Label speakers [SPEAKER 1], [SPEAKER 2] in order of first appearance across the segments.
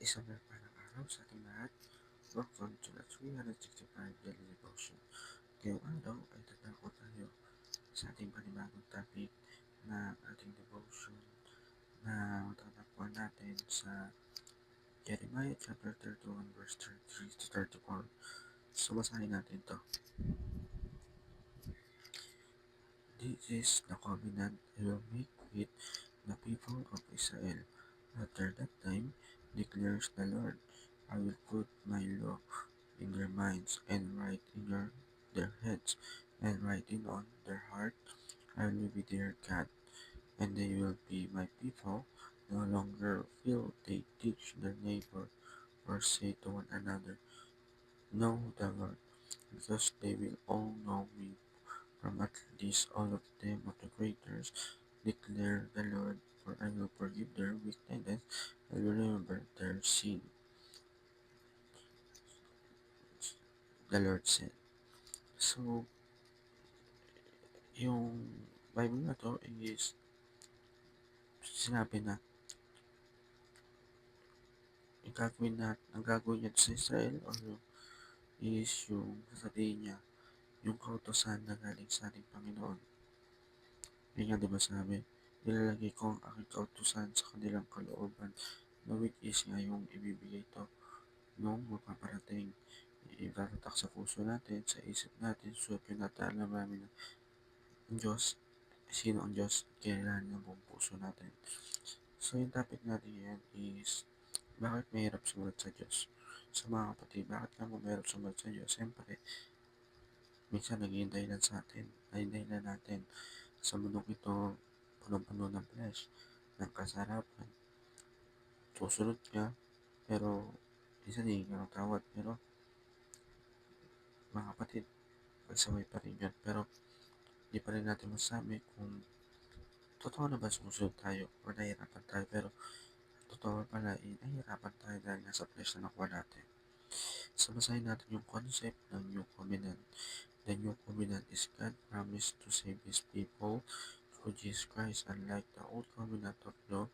[SPEAKER 1] Isang mapagpalang araw sa ating lahat. Welcome to the 365 Daily Devotion. Ngayong araw ay tatako tayo sa ating panibagong topic na ating devotion na matatagpuan natin sa Jeremiah chapter 31 verse 33 to 34. So basahin natin to. This is the covenant I will make with the people of Israel. After that time, declares the Lord, I will put my law in their minds and write in their heads and writing on their heart. I will be their God, and they will be my people. No longer will they teach their neighbor or say to one another, Know the Lord, because they will all know me, from at least all of them of the greaters, declare the Lord, for I will forgive their wickedness and will remember their sin. The Lord said. So, yung Bible na to is sinabi na ang gagawin niya sa Israel or yung sasabihin niya yung kautosan na galing sa ating Panginoon. Yun nga diba sabi, nilalagay ko ang aking kautosan sa kanilang kalooban na which is nga yung ibibigay to nung magpaparating. Itatatak sa puso natin, sa isip natin, so pinataalam namin na ang Diyos, sino ang Diyos, kailangan ng buong puso natin. So yung topic natin ngayon is bakit mahirap sumunod sa Diyos? So mga kapatid, bakit nga mahirap sumunod sa Diyos? Siyempre, minsan naging dahilan sa atin, ay dahilan natin sa mundong ito, punong-puno ng flesh, ng kasarapan. Susunod ka, pero minsan hindi ka ng tawad, pero mga kapatid, pagsaway pa rin yun. Pero di pa rin natin masabi kung totoo na ba sumusunod tayo o nahihirapan tayo, pero totoo pala nahihirapan tayo dahil nasa flesh na nakuha natin. So basahin natin yung concept ng New Covenant. The New Covenant is God promised to save His people through Jesus Christ. Unlike the Old Covenant of law,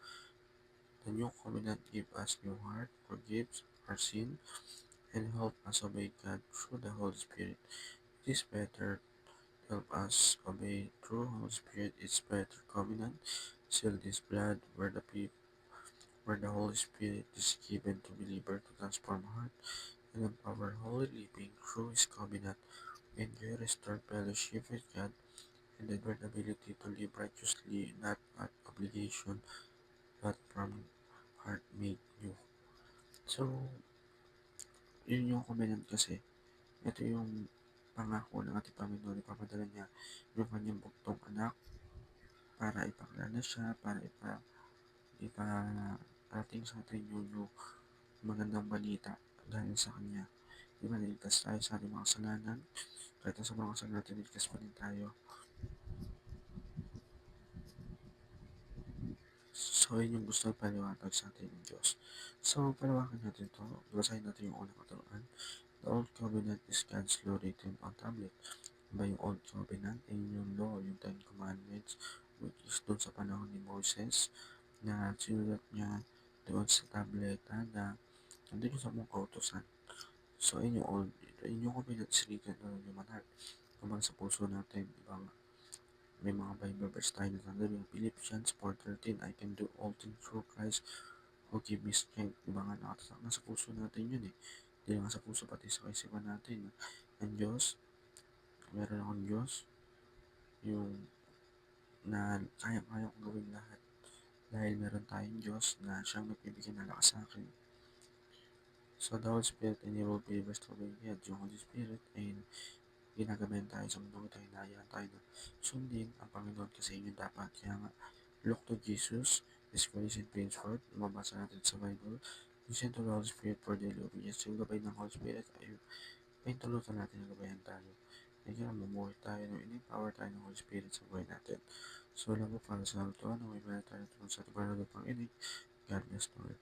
[SPEAKER 1] the New Covenant gives us new heart, forgives our sin, and help us obey God through the Holy Spirit. It is better to help us obey through Holy Spirit. It's better covenant, sealed His blood, where the Holy Spirit is given to believer to transform heart and empower holy living through His covenant. We enjoy restored fellowship with God and the ability to live righteously, not out obligation, but from heart made new. So, yun yung covenant kasi. Ito yung pangako ng ating Panginoon. Ipapadala niya yung kanyang buktong anak para ipakilala siya, para iparating sa atin yung magandang balita dahil sa kanya. Diba, niligtas tayo sa ating mga kasalanan. Kahit sa mga kasalanan natin, niligtas pa rin tayo. So, yun yung gusto ipaliwanag sa atin ng Diyos. So, palawakan natin ito. Basahin natin yung unang katuruan. The Old Covenant is God's law written on tablet. Diba yung Old Covenant ay yung law, yung Ten Commandments, which is doon sa panahon ni Moses, na sinulat niya doon sa tableta na nandun yung sa mga kautosan. So, yun yung Old, yun yung Covenant is written on yung manheart. Kumbaga sa puso natin, diba nga, may mga Bible verse tayo na nandun yung Philippians 4:13, I can do all things through Christ who give me strength. Diba nga, nakatatak na sa puso natin yun eh. Hindi lang sa puso, pati sa kaisipan natin. Ang Diyos, meron akong Diyos, yung na kaya-kaya kong gawin lahat. Dahil meron tayong Diyos na siyang nagbibigay ng lakas sa akin. So, the Holy Spirit enable believers to obey God. Yung Holy Spirit ay ginagabayan tayo sa mundo ito, hinahayaan tayo na sundin ang Panginoon kasi yun dapat. Kaya nga, look to Jesus, His grace and Prince Word, mabasa natin sa Bible. Listen to the Holy Spirit for daily obedience. Yung gabay ng Holy Spirit ay paintulutan natin na gabayan tayo. Kaya mamuhay tayo na in-empower tayo ng Holy Spirit sa buhay natin. So, alam mo, para sa alto, may tayo tulong sa ating Panginoon. God bless, Lord.